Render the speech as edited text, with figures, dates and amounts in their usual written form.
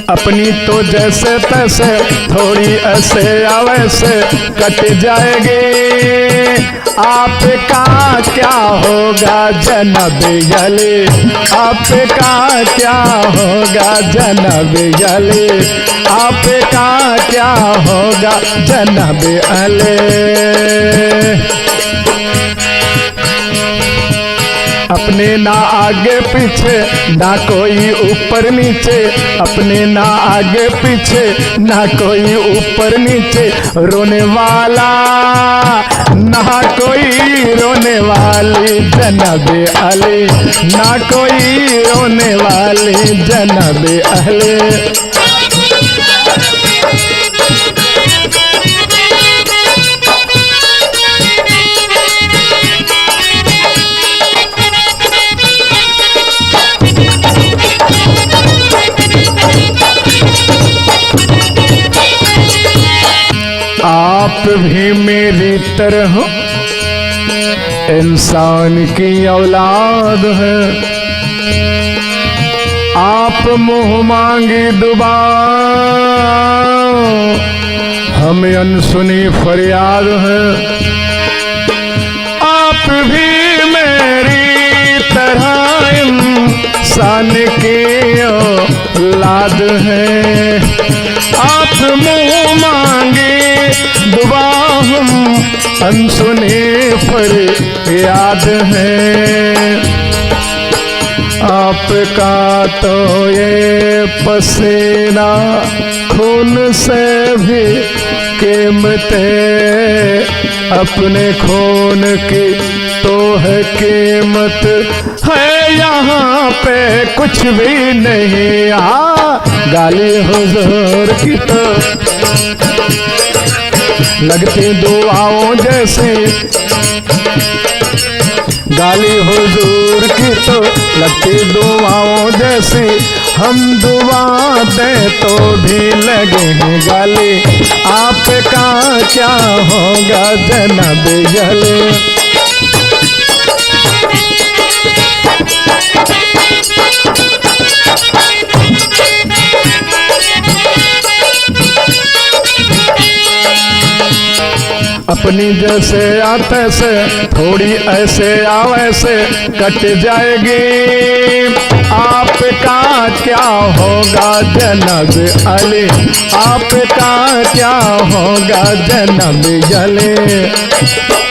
अपनी तो जैसे तैसे थोड़ी ऐसे या वैसे कट जाएगी। आपका क्या होगा जनाब अली, आपका क्या होगा जनाब अली, आपका क्या होगा जनाब अली। अपने ना आगे पीछे ना कोई ऊपर नीचे, अपने ना आगे पीछे ना कोई ऊपर नीचे, रोने वाला ना कोई रोने वाली जनाब अली, ना कोई रोने वाली जनाब अली। आप भी मेरी तरह इंसान की औलाद है। आप मुँह मांगी दुआ, हमें अनसुनी फरियाद है। आप भी मेरी तरह इंसान की औलाद है। आप मुँह मांगे दुआ, हम अनसुने फरियाद है। आपका तो ये पसीना खून से भी कीमते, अपने खून की तो है कीमत, है यहाँ पे कुछ भी नहीं। गाली हुजूर की तो लगती दुआओं जैसे, गाली हुजूर की तो लगती दुआओं जैसी, हम दुआ दें तो भी लगे हैं गाली। आपका क्या होगा जनाब अली। अपनी जैसे आते से थोड़ी ऐसे या वैसे कट जाएगी। आपका क्या होगा जनाब अली, आपका क्या होगा जनाब अली।